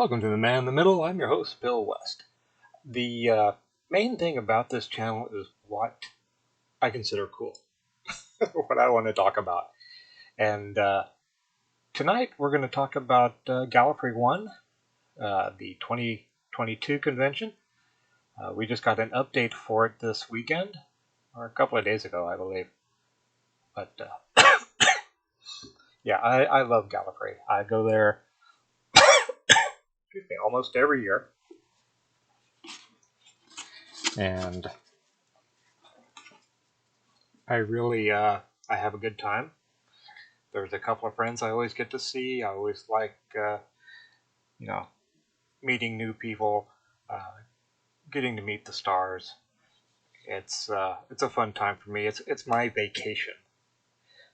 Welcome to the Man in the Middle. I'm your host, Bill West. The main thing about this channel is what I consider cool, what I want to talk about. And tonight we're going to talk about Gallifrey One, the 2022 convention. We just got an update for it this weekend, or a couple of days ago, I believe. But yeah, I love Gallifrey. I go there almost every year. And I really I have a good time. There's a couple of friends I always get to see. I always like meeting new people, getting to meet the stars. It's a fun time for me. It's my vacation.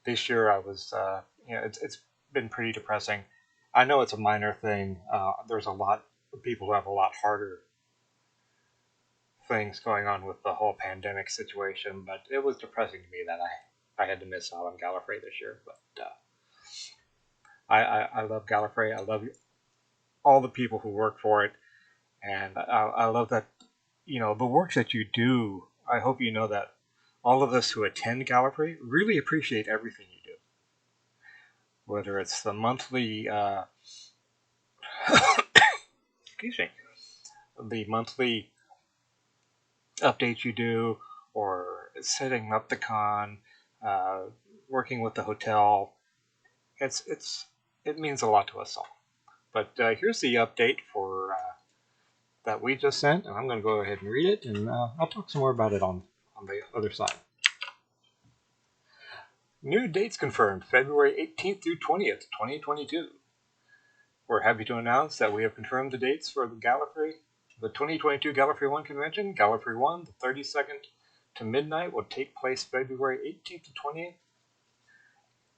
This year I was it's been pretty depressing. I know it's a minor thing. There's a lot of people who have a lot harder things going on with the whole pandemic situation, but it was depressing to me that I had to miss out on Gallifrey this year. But I love Gallifrey. I love all the people who work for it, and I love that the work that you do. I hope you know that all of us who attend Gallifrey really appreciate everything you do, whether it's the monthly excuse me, the monthly updates you do, or setting up the con, working with the hotel. It means a lot to us all. But here's the update for that we just sent, and I'm going to go ahead and read it, and I'll talk some more about it on the other side. New dates confirmed, February 18th through 20th, 2022. We're happy to announce that we have confirmed the dates for the 2022 Gallifrey One convention. Gallifrey One, the 32nd to midnight, will take place February 18th to 20th.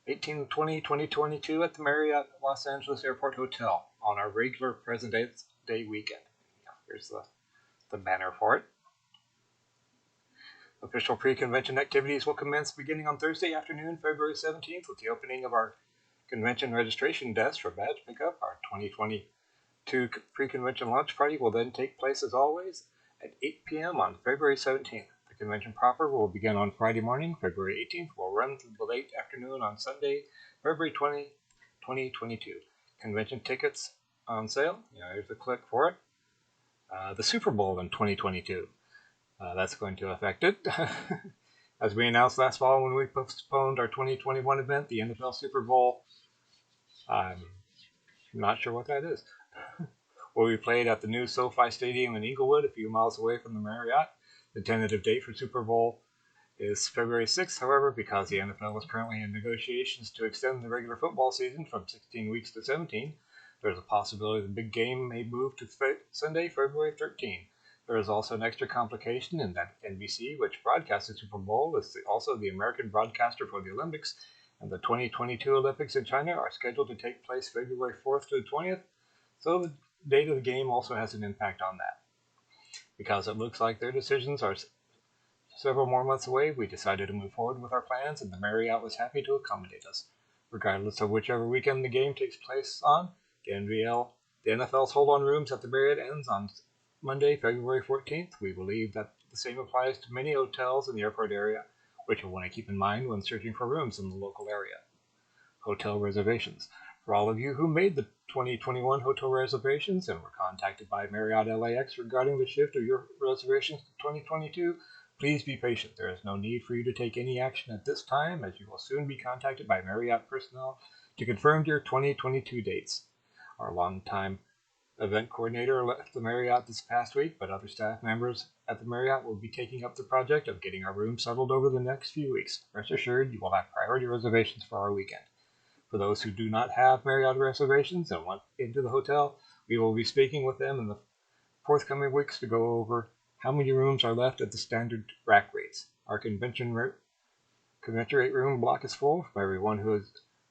18 to 20, 2022 at the Marriott Los Angeles Airport Hotel on our regular President's Day weekend. Here's the banner for it. Official pre-convention activities will commence beginning on Thursday afternoon, February 17th, with the opening of our convention registration desk for badge pickup. Our 2022 pre-convention launch party will then take place, as always, at 8 p.m. on February 17th. The convention proper will begin on Friday morning, February 18th, will run through the late afternoon on Sunday, February 20, 2022. Convention tickets on sale. Here's the click for it. The Super Bowl in 2022. That's going to affect it. As we announced last fall when we postponed our 2021 event, the NFL Super Bowl, I'm not sure what that is, will be played at the new SoFi Stadium in Inglewood, a few miles away from the Marriott. The tentative date for Super Bowl is February 6th, however, because the NFL is currently in negotiations to extend the regular football season from 16 weeks to 17. There's a possibility the big game may move to Sunday, February 13th. There is also an extra complication in that NBC, which broadcasts the Super Bowl, is also the American broadcaster for the Olympics, and the 2022 Olympics in China are scheduled to take place February 4th to the 20th, so the date of the game also has an impact on that. Because it looks like their decisions are several more months away, we decided to move forward with our plans, and the Marriott was happy to accommodate us. Regardless of whichever weekend the game takes place on, the NFL's hold on rooms at the Marriott ends on Monday, February 14th. We believe that the same applies to many hotels in the airport area, which you'll want to keep in mind when searching for rooms in the local area. Hotel reservations. For all of you who made the 2021 hotel reservations and were contacted by Marriott LAX regarding the shift of your reservations to 2022, please be patient. There is no need for you to take any action at this time, as you will soon be contacted by Marriott personnel to confirm your 2022 dates. Our longtime event coordinator left the Marriott this past week, but other staff members at the Marriott will be taking up the project of getting our room settled over the next few weeks. Rest assured, you will have priority reservations for our weekend. For those who do not have Marriott reservations and want into the hotel, we will be speaking with them in the forthcoming weeks to go over how many rooms are left at the standard rack rates. Our convention rate room block is full for everyone who has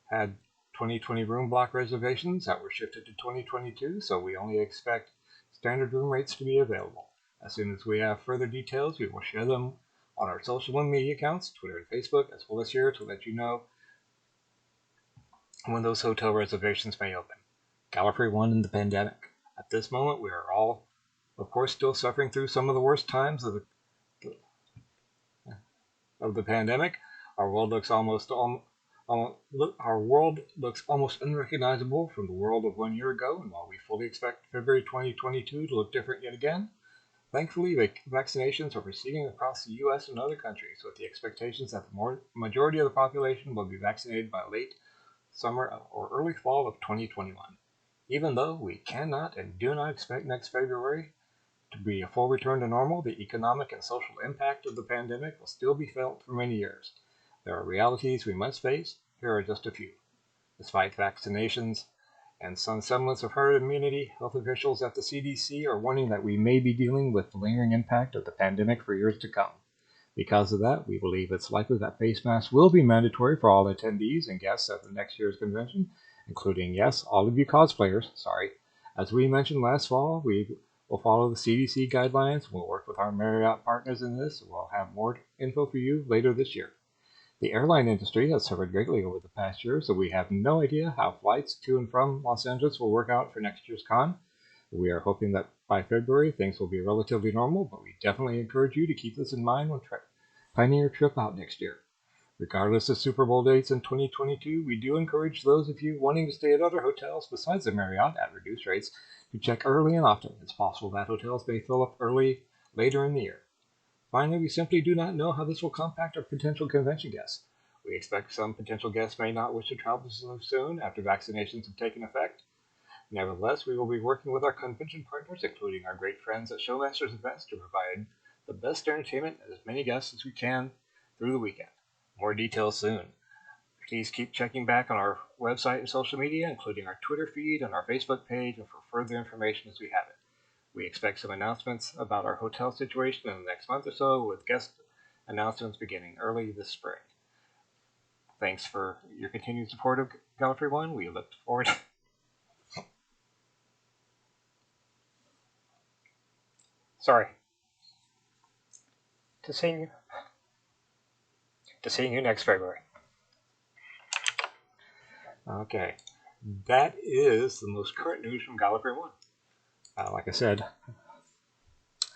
had 2020 room block reservations that were shifted to 2022, so we only expect standard room rates to be available. As soon as we have further details, we will share them on our social and media accounts, Twitter and Facebook, as well as here to let you know when those hotel reservations may open. Gallifrey One in the pandemic. At this moment, we are all, of course, still suffering through some of the worst times of the pandemic. Our world looks our world looks almost unrecognizable from the world of 1 year ago. And while we fully expect February 2022 to look different yet again, thankfully, vaccinations are proceeding across the U.S. and other countries with the expectations that the majority of the population will be vaccinated by late summer or early fall of 2021. Even though we cannot and do not expect next February to be a full return to normal, the economic and social impact of the pandemic will still be felt for many years. There are realities we must face. Here are just a few. Despite vaccinations and some semblance of herd immunity, health officials at the CDC are warning that we may be dealing with the lingering impact of the pandemic for years to come. Because of that, we believe it's likely that face masks will be mandatory for all attendees and guests at the next year's convention, including, yes, all of you cosplayers, sorry. As we mentioned last fall, we will follow the CDC guidelines. We'll work with our Marriott partners in this. We'll have more info for you later this year. The airline industry has suffered greatly over the past year, so we have no idea how flights to and from Los Angeles will work out for next year's con. We are hoping that by February things will be relatively normal, but we definitely encourage you to keep this in mind when planning your trip out next year. Regardless of Super Bowl dates in 2022, we do encourage those of you wanting to stay at other hotels besides the Marriott at reduced rates to check early and often. It's possible that hotels may fill up later in the year. Finally, we simply do not know how this will impact our potential convention guests. We expect some potential guests may not wish to travel so soon after vaccinations have taken effect. Nevertheless, we will be working with our convention partners, including our great friends at Showmasters Events, to provide the best entertainment and as many guests as we can through the weekend. More details soon. Please keep checking back on our website and social media, including our Twitter feed and our Facebook page, and for further information as we have it. We expect some announcements about our hotel situation in the next month or so, with guest announcements beginning early this spring. Thanks for your continued support of Gallifrey One. We look forward to seeing you next February. Okay, that is the most current news from Gallifrey One. Like I said,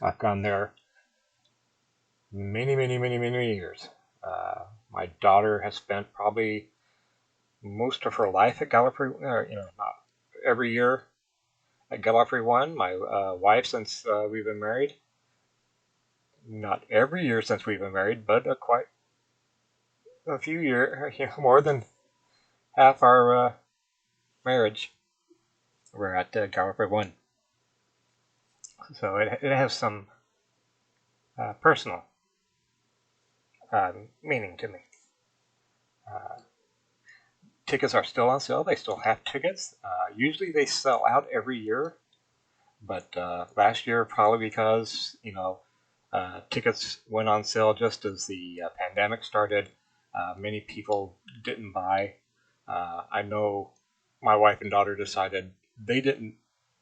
I've gone there many years. My daughter has spent probably most of her life at Gallifrey, not every year at Gallifrey One. My wife, since we've been married, not every year since we've been married, but quite a few years, more than half our marriage, we're at Gallifrey One. So it has some personal meaning to me. Tickets are still on sale. They still have tickets. Usually they sell out every year, but last year, probably because tickets went on sale just as the pandemic started, many people didn't buy. I know my wife and daughter decided they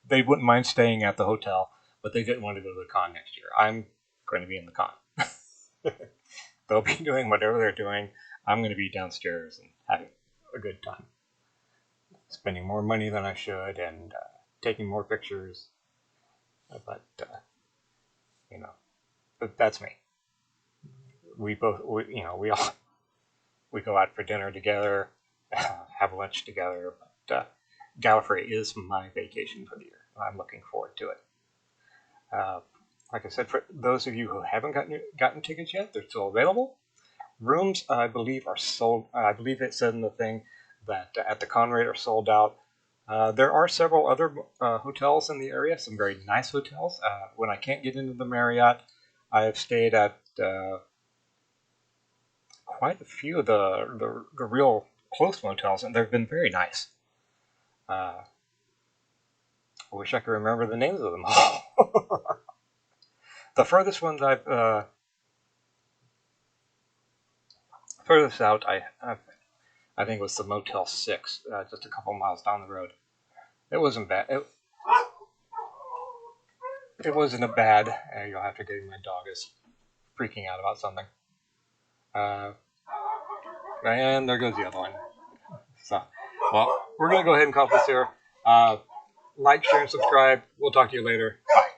wouldn't mind staying at the hotel, but they didn't want to go to the con next year. I'm going to be in the con. They'll be doing whatever they're doing. I'm going to be downstairs and having a good time. Spending more money than I should and taking more pictures. But that's me. We go out for dinner together, have lunch together. But Gallifrey is my vacation for the year. I'm looking forward to it. Like I said, for those of you who haven't gotten tickets yet, they're still available. Rooms, I believe, are sold. I believe it said in the thing that at the con rate are sold out. There are several other hotels in the area, some very nice hotels. When I can't get into the Marriott, I have stayed at quite a few of the real close motels, and they've been very nice. I wish I could remember the names of them all. The furthest one that furthest out, I think it was the Motel 6, just a couple miles down the road. It wasn't bad. It wasn't a bad. You'll have to get my dog is freaking out about something. And there goes the other one. So, well, we're gonna go ahead and call this here. like, share, and subscribe. We'll talk to you later. Bye.